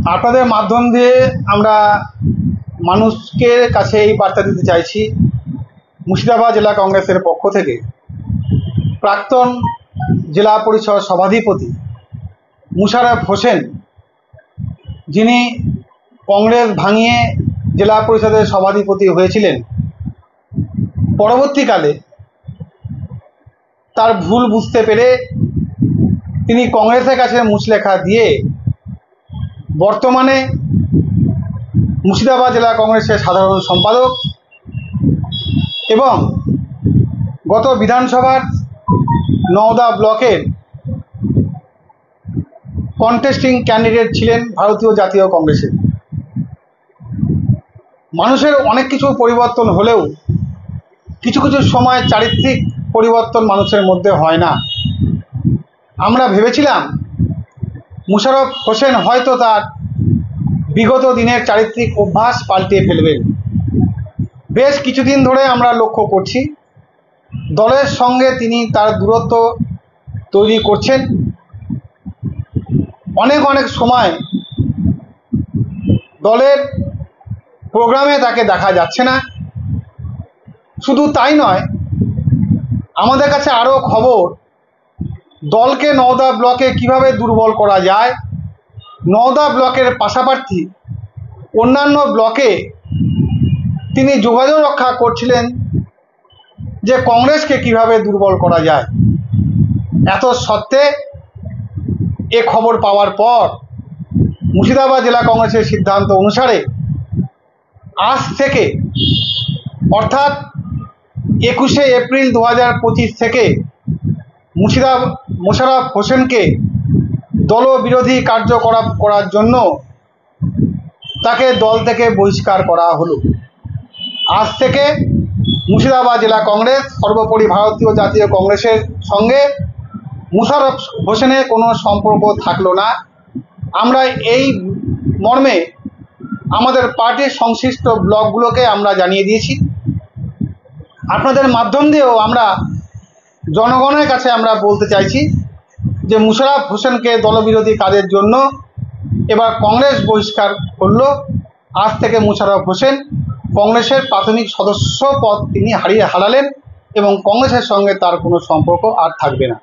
আপনাদের মাধ্যম দিয়ে আমরা মানুষকে কাছে এই বার্তা দিতে চাইছি, মুর্শিদাবাদ জেলা কংগ্রেসের পক্ষ থেকে প্রাক্তন জেলা পরিষদ সভাধিপতি মুশারফ হোসেন, যিনি কংগ্রেস ভাঙিয়ে জেলা পরিষদের সভাধিপতি হয়েছিলেন, পরবর্তীকালে তার ভুল বুঝতে পেরে তিনি কংগ্রেসের কাছে মুচলেখা দিয়ে বর্তমানে মুর্শিদাবাদ জেলা কংগ্রেসের সাধারণ সম্পাদক এবং গত বিধানসভার নওদা ব্লকের কন্টেস্টিং ক্যান্ডিডেট ছিলেন ভারতীয় জাতীয় কংগ্রেসের। মানুষের অনেক কিছু পরিবর্তন হলেও কিছু কিছু সময় চারিত্রিক পরিবর্তন মানুষের মধ্যে হয় না। আমরা ভেবেছিলাম মুশারফ হোসেন হয়তো তার বিগত দিনের চারিত্রিক অভ্যাস পাল্টিয়ে ফেলবেন। বেশ কিছুদিন ধরে আমরা লক্ষ্য করছি দলের সঙ্গে তিনি তার দূরত্ব তৈরি করছেন। অনেক সময় দলের প্রোগ্রামে তাকে দেখা যাচ্ছে না। শুধু তাই নয়, আমাদের কাছে আরও খবর, দলকে নওদা ব্লকে কিভাবে দুর্বল করা যায়, নওদা ব্লকের পাশাপাশি অন্যান্য ব্লকে তিনি যোগাযোগ রক্ষা করছিলেন যে কংগ্রেসকে কিভাবে দুর্বল করা যায়। এত সত্ত্বে এ খবর পাওয়ার পর মুর্শিদাবাদ জেলা কংগ্রেসের সিদ্ধান্ত অনুসারে আজ থেকে অর্থাৎ 21শে এপ্রিল 2025 থেকে মুশারফ হোসেনকে দলবিরোধী কার্যকলাপ করার জন্য তাকে দল থেকে বহিষ্কার করা হলো। আজ থেকে মুর্শিদাবাদ জেলা কংগ্রেস সর্বোপরি ভারতীয় জাতীয় কংগ্রেসের সঙ্গে মুশারফ হোসেনের কোনো সম্পর্ক থাকলো না। আমরা এই মর্মে আমাদের পার্টির সংশ্লিষ্ট ব্লকগুলোকে আমরা জানিয়ে দিয়েছি। আপনাদের মাধ্যম দিয়েও আমরা জনগণের কাছে আমরা বলতে চাইছি যে মুশারফ হোসেনকে দলবিরোধী কাজের জন্য এবার কংগ্রেস বহিষ্কার করলো। আজ থেকে মুশারফ হোসেন কংগ্রেসের প্রাথমিক সদস্য পদ তিনি হারালেন এবং কংগ্রেসের সঙ্গে তার কোনো সম্পর্ক আর থাকবে না।